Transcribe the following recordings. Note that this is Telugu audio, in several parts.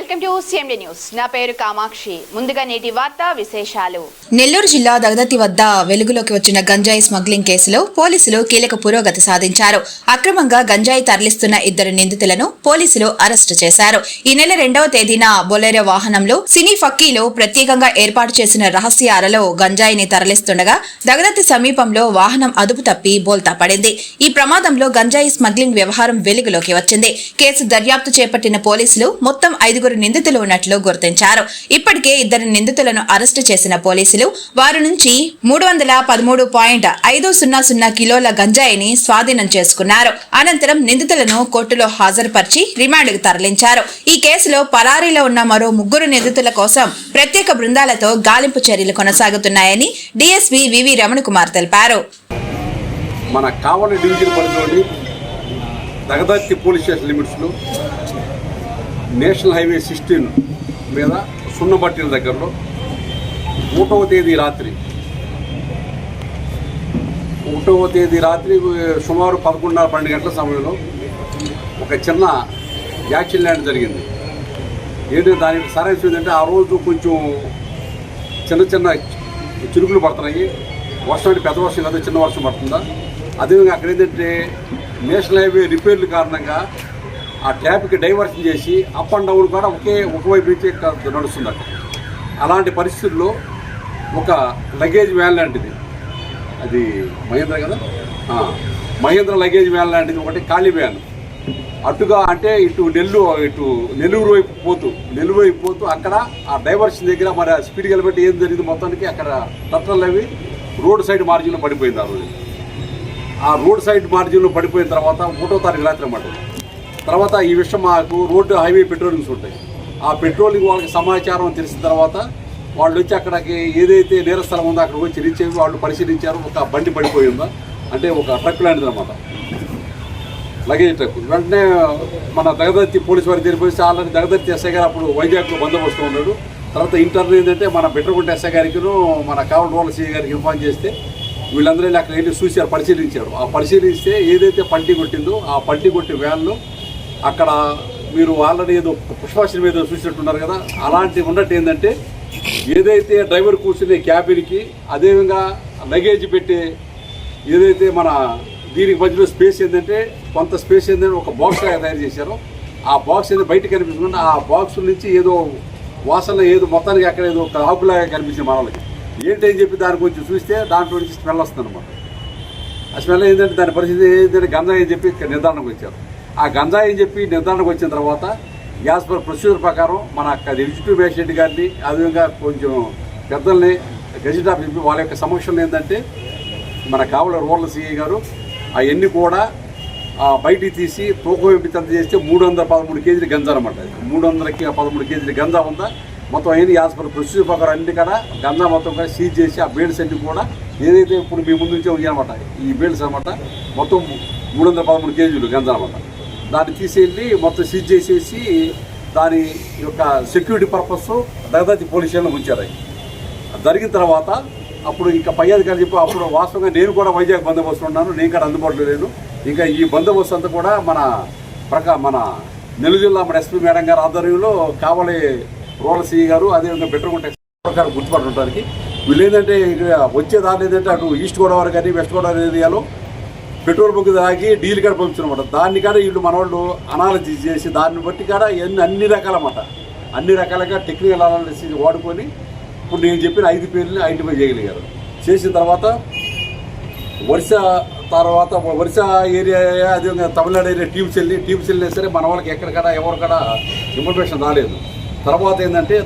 Welcome to CMD news. నా పేరు కామాక్షి. ముందుగా నేటి వార్తా విశేషాలు. నెల్లూరు జిల్లా దగదత్తి వద్ద వెలుగులోకి వచ్చిన గంజాయి స్మగ్లింగ్ కేసులో పోలీసులు కీలక పురోగతి సాధించారు. అక్రమంగా గంజాయి తరలిస్తున్న 2 నిందితులను పోలీసులు అరెస్టు చేశారు. ఈ నెల 2వ తేదీన బొలెరో వాహనంలో సినీ ఫక్కీలో ప్రత్యేకంగా ఏర్పాటు చేసిన రహస్య అరలో గంజాయిని తరలిస్తుండగా దగదత్తి సమీపంలో వాహనం అదుపు తప్పి బోల్తా పడింది. ఈ ప్రమాదంలో గంజాయి స్మగ్లింగ్ వ్యవహారం వెలుగులోకి వచ్చింది. కేసు దర్యాప్తు చేపట్టిన పోలీసులు మొత్తం 5 నిందితులు ఉన్నట్లు గుర్తించారు. ఇప్పటికే 2 నిందితులను అరెస్టు చేసిన పోలీసులు వారి నుంచి 313.500 కిలోల గంజాయిని స్వాధీనం చేసుకున్నారు. అనంతరం నిందితులను కోర్టులో హాజరుపరిచి రిమాండ్కు తరలించారు. ఈ కేసులో పరారీలో ఉన్న మరో 3 నిందితుల కోసం ప్రత్యేక బృందాలతో గాలింపు చర్యలు కొనసాగుతున్నాయని డీఎస్పీ వివి రమణ కుమార్ తెలిపారు. మన కావలి డివిజన్ పరిధిలోని దగదత్తి పోలీస్ స్టేషన్ లిమిట్స్లో నేషనల్ హైవే 16 మీద సున్నబట్టిన దగ్గరలో 1వ తేదీ రాత్రి సుమారు 11:30-12 గంటల సమయంలో ఒక చిన్న యాక్సిడెంట్ జరిగింది. ఏంటంటే దానికి సరైన ఏంటంటే ఆ రోజు కొంచెం చిన్న చిరుకులు పడుతున్నాయి. వర్షం అంటే పెద్ద వర్షం కాదు, చిన్న వర్షం పడుతుందా. అదేవిధంగా అక్కడ ఏంటంటే నేషనల్ హైవే రిపేర్ల కారణంగా ఆ ట్యాప్కి డైవర్షన్ చేసి అప్ అండ్ డౌన్ కూడా ఒకవైపు నుంచి నడుస్తుంది. అలాంటి పరిస్థితుల్లో ఒక లగేజ్ వ్యాన్ లాంటిది, అది మహేంద్ర కదా, మహేంద్ర లగేజ్ వ్యాన్ లాంటిది ఒకటి ఖాళీ వ్యాన్ అటుగా అంటే ఇటు నెల్లూరు వైపు పోతూ అక్కడ ఆ డైవర్షన్ దగ్గర మరి స్పీడ్కి వెళ్ళబట్టి ఏం జరిగింది, మొత్తానికి అక్కడ టట్టర్లు అవి రోడ్ సైడ్ మార్జిన్లో పడిపోయింది. ఆ రోజు ఆ రోడ్ సైడ్ మార్జిన్లో పడిపోయిన తర్వాత 1వ తారీఖు రాత్రి అన్నమాట. తర్వాత ఈ విషయం మాకు రోడ్డు హైవే పెట్రోలింగ్స్ ఉంటాయి. ఆ పెట్రోలింగ్ వాళ్ళకి సమాచారం తెలిసిన తర్వాత వాళ్ళు వచ్చి అక్కడికి ఏదైతే నేర స్థలం ఉందో అక్కడికి వచ్చి రీచ్ అయ్యి వాళ్ళు పరిశీలించారు. ఒక బండి పడిపోయిందా అంటే ఒక ట్రక్ లాంటిది అనమాట, లగేజ్ ట్రక్. వెంటనే మన దగదత్తి పోలీసు వారికి తెలిపిస్తే ఆల్రెడీ దగదత్తి ఎస్ఐ గారు అప్పుడు వైజాగ్లో బందోబస్తు ఉన్నాడు. తర్వాత ఇంటర్వ్యూ ఏంటంటే మన బెట్రగుంట ఎస్ఐ గారికి మన కావలి రోడ్ల సిఐ గారికి ఇన్ఫార్మ్ చేస్తే వీళ్ళందరూ అక్కడ వెళ్ళి చూశారు, పరిశీలించారు. ఆ పరిశీలిస్తే ఏదైతే పల్టీ కొట్టిందో ఆ పల్టీ కొట్టి వ్యాన్లో అక్కడ మీరు ఆల్రెడీ ఏదో పుష్పాషన్ మీద చూసినట్టున్నారు కదా, అలాంటి ఉన్నట్టు ఏంటంటే ఏదైతే డ్రైవర్ కూర్చునే క్యాబిన్కి అదేవిధంగా లగేజ్ పెట్టే ఏదైతే మన దీనికి మధ్యలో స్పేస్ ఏంటంటే కొంత స్పేస్ ఏంటంటే ఒక బాక్స్ తయారు చేశారు. ఆ బాక్స్ ఏదో బయటకు కనిపిస్తుంది. ఆ బాక్స్ నుంచి ఏదో వాసన ఏదో మొత్తానికి అక్కడ ఏదో ఒక ఆకులాగా కనిపించింది మనకి. ఏంటని చెప్పి దాని గురించి చూస్తే దాంట్లో నుంచి స్మెల్ వస్తుంది అనమాట. ఆ స్మెల్ ఏంటంటే దాని పరిస్థితి ఏంటంటే గంజాయి అని చెప్పి నిర్ధారణకు వచ్చారు. ఆ గంజాయి అని చెప్పి నిర్ధారణకు వచ్చిన తర్వాత యాజ్ పర్ ప్రొసీజర్ ప్రకారం మన ఎగ్జిక్యూటివ్ మేజిస్ట్రేట్ గారిని అదేవిధంగా కొంచెం పెద్దల్ని గెజిట్ ఆఫీస్ వాళ్ళ యొక్క సమక్షంలో ఏంటంటే మన కావలి రోడ్ల సిఐ గారు అవన్నీ కూడా బయటికి తీసి తూకం ఎంపిక చేస్తే 313 కేజీల గంజా అనమాట. 313 కేజీల గంజా ఉందా మొత్తం అయింది. యాజ్ పర్ ప్రొసీజర్ ప్రకారం అన్ని కూడా గంజా మొత్తం కూడా సీజ్ చేసి ఆ బేల్స్ అన్ని కూడా ఏదైతే ఇప్పుడు మీ ముందు నుంచే ఉన్నాయన్నమాట ఈ బేల్స్ అనమాట, మొత్తం 313 కేజీలు గంజా అనమాట. దాన్ని తీసేళ్ళి మొత్తం సీజ్ చేసేసి దాని యొక్క సెక్యూరిటీ పర్పస్ దగదత్తి పోలీస్ స్టేషన్లో ఉంచారు. జరిగిన తర్వాత అప్పుడు ఇంకా పై అధికారులు చెప్పి అప్పుడు వాస్తవంగా నేను కూడా వైజాగ్ బందోబస్తు ఉన్నాను, నేను కూడా అందుబాటులో లేను. ఇంకా ఈ బందోబస్తు అంతా కూడా మన నెల్లూరు జిల్లా మన ఎస్పీ మేడం గారు ఆధ్వర్యంలో కావలి రోడ్ల సిఐ గారు అదేవిధంగా బెట్రగుంట ప్రకారం గుర్తుపట్టడానికి వీళ్ళు ఏంటంటే వచ్చే దాని ఏంటంటే అటు ఈస్ట్ గోదావరి కానీ వెస్ట్ గోదావరి ఏరియాలో పెట్రోల్ బంక్ తాగి డీల్ కాడ పంపించనమాట. దాన్ని కాడ వీళ్ళు మన వాళ్ళు అనాలిసిస్ చేసి దాన్ని బట్టి కాడ అన్ని రకాలన్నమాట, అన్ని రకాలుగా టెక్నికల్ అనాలిసిస్ వాడుకొని ఇప్పుడు నేను చెప్పిన 5 పేర్లని ఐడెంటిఫై చేయగలిగారు. చేసిన తర్వాత వరుస ఏరియా అదేవిధంగా తమిళనాడు ఏరియా టీమ్స్ వెళ్ళినా సరే మన వాళ్ళకి ఎక్కడికడా ఎవరికడా ఇన్ఫర్మేషన్ రాలేదు. తర్వాత ఏంటంటే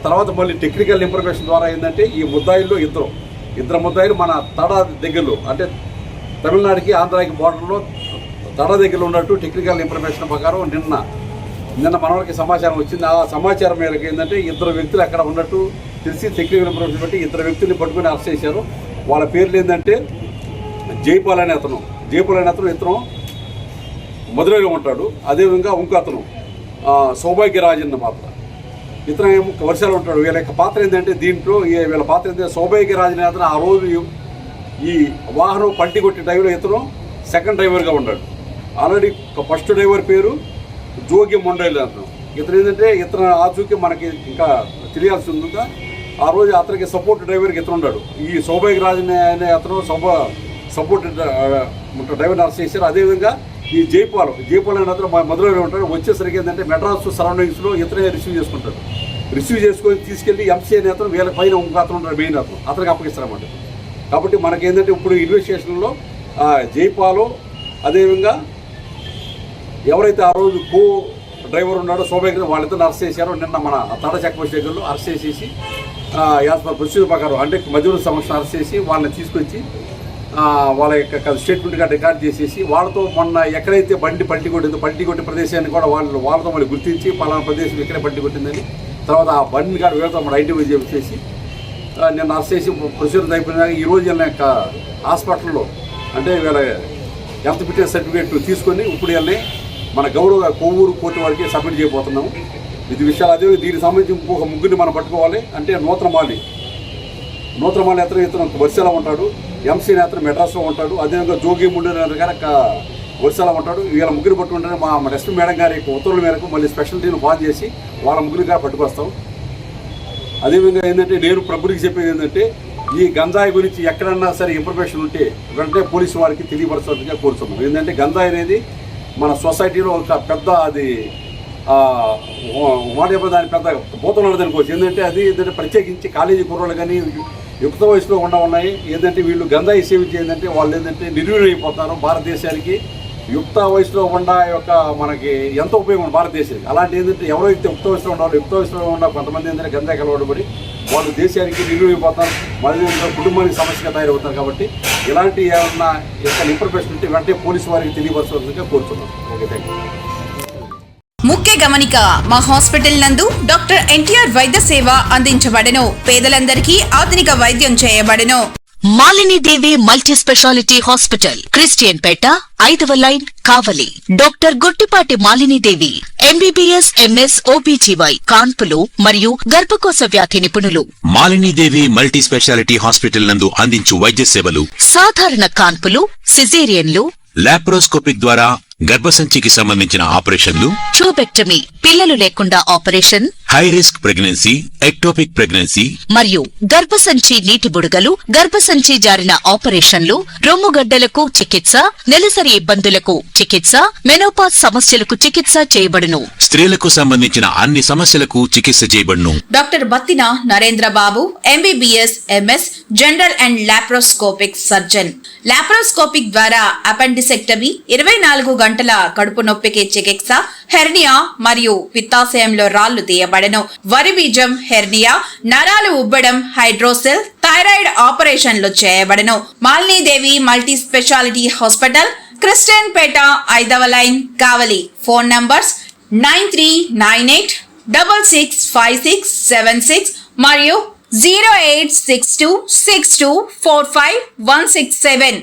మళ్ళీ టెక్నికల్ ఇన్ఫర్మేషన్ ద్వారా ఏంటంటే ఈ ముద్దాయిల్లో ఇద్దరు ముద్దాయిలు మన తడ దగ్గరలో అంటే తమిళనాడుకి ఆంధ్రాకి బోర్డర్లో తడ దగ్గరలో ఉన్నట్టు టెక్నికల్ ఇన్ఫర్మేషన్ ప్రకారం నిన్న మన వాళ్ళకి సమాచారం వచ్చింది. ఆ సమాచారం మేరకు ఏంటంటే 2 వ్యక్తులు అక్కడ ఉన్నట్టు తెలిసి టెక్నికల్ ఇన్ఫర్మేషన్ బట్టి 2 వ్యక్తుల్ని పట్టుకుని అరెస్ట్ చేశారు. వాళ్ళ పేర్లు ఏంటంటే జైపాల్ అనే అతను ఇతను మధురైలో ఉంటాడు. అదేవిధంగా ఇంకో అతను సౌభాగ్యరాజ్ అన్న పాత్ర, ఇతను ఏమో వర్షాలు ఉంటాడు. వీళ్ళ యొక్క పాత్ర ఏంటంటే దీంట్లో వీళ్ళ పాత్ర ఏంటంటే సౌభాగ్యరాజ్ అనే అతను ఆ రోజు ఈ వాహనం పల్టీ కొట్టే టైంలో ఇతను సెకండ్ డ్రైవర్గా ఉన్నాడు. ఆల్రెడీ ఫస్ట్ డ్రైవర్ పేరు జోగి మొండైల్ అతను, ఇతను ఏంటంటే ఇతను ఆచూకీ మనకి ఇంకా తెలియాల్సి ఉందా. ఆ రోజు అతనికి సపోర్ట్ డ్రైవర్కి ఇతను ఉన్నాడు. ఈ సౌభాగ్య రాజు అనే అతను సపోర్ట్ డ్రైవర్ని అరెస్ట్ చేశారు. అదేవిధంగా ఈ జైపాల్ అనే అతను మధురలో ఉంటాడు. వచ్చేసరికి ఏంటంటే మెడ్రాస్ సరౌండింగ్స్లో ఇతనే రిసీవ్ చేసుకుంటాడు. రిసీవ్ చేసుకొని తీసుకెళ్ళి ఎంసీ అనే అతను వీళ్ళ పైన ఇంకో అతను ఉంటాడు, మెయిన్ అతనికి అప్పగిస్తారన్నమాట. కాబట్టి మనకేంటంటే ఇప్పుడు ఇన్వెస్టిగేషన్లో జైపాలు అదేవిధంగా ఎవరైతే ఆ రోజు కో డ్రైవర్ ఉన్నాడో సౌభాగ్యం వాళ్ళిద్దరు అరెస్ట్ చేశారో నిన్న మన తాడా చెక్ పోస్ట్ దగ్గరలో అరెస్ట్ చేసేసి యాజ్ పర్ ప్రొసీజర్ ప్రకారం అంటే మధ్యలో సమక్షం అరెస్ట్ చేసి వాళ్ళని తీసుకొచ్చి వాళ్ళ యొక్క స్టేట్మెంట్ గా రికార్డ్ చేసేసి వాళ్ళతో మొన్న ఎక్కడైతే బండి పల్టీ కొట్టిన ప్రదేశాన్ని కూడా వాళ్ళతో మళ్ళీ గుర్తించి పలానా ప్రదేశం ఇక్కడే బండి కొట్టిందని తర్వాత ఆ బండిని కూడా వీళ్ళతో మన ఐడెంటిఫై చేసి నిన్న అరెస్ట్ చేసి ప్రొసీజర్ అయిపోయినాక ఈరోజు వీళ్ళ యొక్క హాస్పిటల్లో అంటే వీళ్ళ హెల్త్ ఫిట్నెస్ సర్టిఫికేట్ తీసుకొని ఇప్పుడు వీళ్ళని మన గౌరవ కొవ్వూరు కోర్టు వారికి సబ్మిట్ చేయబోతున్నాము. ఇది విషయాలు అదే దీనికి సంబంధించి ఇంకొక ముగ్గురిని మనం పట్టుకోవాలి. అంటే నూతనమాలి ఇతను వర్షాలో ఉంటాడు, ఎంసీ నేతను మెడ్రాస్లో ఉంటాడు, అదేవిధంగా జోగి ముండి కనుక వర్షాలో ఉంటాడు. వీళ్ళ ముగ్గురు పట్టుకుంటే మా ఎస్పీ మేడం గారి ఉత్తర్వుల మేరకు మళ్ళీ స్పెషల్ టీం ఫామ్ చేసి వాళ్ళ ముగ్గురిగా పట్టుకొస్తాం. అదేవిధంగా ఏంటంటే నేను ప్రభుత్వకి చెప్పేది ఏంటంటే ఈ గంజాయి గురించి ఎక్కడన్నా సరే ఇన్ఫర్మేషన్ ఉంటే వెంటనే పోలీసు వారికి తెలియపరచాల్సిందిగా కోరుతున్నాం. ఏంటంటే గంజాయి అనేది మన సొసైటీలో ఒక పెద్ద అది దాని పెద్ద భూతం అనుకోవచ్చు. ఏంటంటే అది ఏంటంటే ప్రత్యేకించి కాలేజీ కుర్రోళ్ళు కానీ యుక్త వయసులో ఉన్నాయి. ఏంటంటే వీళ్ళు గంజాయి సేవించి ఏంటంటే వాళ్ళు ఏంటంటే నిర్వీర్యం అయిపోతున్నారు. భారతదేశానికి యుక్త వయసులో యొక్క మనకి ఎంతో ఉపయోగం భారతదేశానికి. అలాంటి ఏంటంటే ఎవరైతే యుక్త వయసులో ఉన్నారో యుక్త వయసులో ఉన్న కొంతమంది ఏంటంటే గంజాయి కలవడబడి వాళ్ళు దేశానికి నిర్వీర్యమైపోతారు, మళ్ళీ కుటుంబానికి సమస్యగా తయారవుతారు. కాబట్టి ఇలాంటి ఏమన్నా యొక్క ఇన్ఫర్మేషన్ ఉంటే వెంటనే పోలీసు వారికి తెలియపరచాల్సిందిగా కోరుతున్నాం. Okay, thank you. ముఖ్య గమనిక, మా హాస్పిటల్ నందు డాక్టర్ ఎన్టీఆర్ వైద్య సేవ అందించబడెను. పేదలందరికీ ఆధునిక వైద్యం చేయబడెను. Malinidevi multi speciality hospital, Christian Peta, 5వ line, Kavali. Doctor Gottipati Malinidevi MBBS MS OBGY కాన్పులు మరియు గర్భకోశ వ్యాధి నిపుణులు. మాలినీదేవి మల్టీ స్పెషాలిటీ హాస్పిటల్ నందు అందించు వైద్య సేవలు: సాధారణ కాన్పులు, సిజేరియన్లు, లాప్రోస్కోపిక్ ద్వారా గర్భసంచికి సంబంధించిన ఆపరేషన్లు, ట్యూబెక్టమీ, పిల్లలు లేకుండా operation, high risk pregnancy, ectopic pregnancy మరియు గర్భసంచి నీటి బుడగలు, గర్భసంచి జారిన ఆపరేషన్లు, రొమ్ముగడ్డలకు చికిత్స, నెలసరి ఇబ్బందులకు చికిత్స, మెనోపాజ్ సమస్యలకు చికిత్స చేయబడును. స్త్రీలకు సంబంధించిన అన్ని సమస్యలకు చికిత్స చేయబడును. Doctor Battina Narendra Babu MBBS MS general and laparoscopic surgeon. Laparoscopic ద్వారా అపెండిసెక్టమీ, 24 గంటల కడుపు నొప్పికి చికిత్స, హెర్నియా మరియు పిత్తాశయంలో రాళ్లు తీయబడెను. వరి బీజం, హెర్నియా, నరాలు ఉబ్బడం, హైడ్రోసెల్, థైరాయిడ్ ఆపరేషన్లు చేయబడెను. Malinidevi multi speciality hospital, Christian Peta, 5వ లైన్, కావలి. ఫోన్ నంబర్స్ 9398665676 మరియు 08626245167.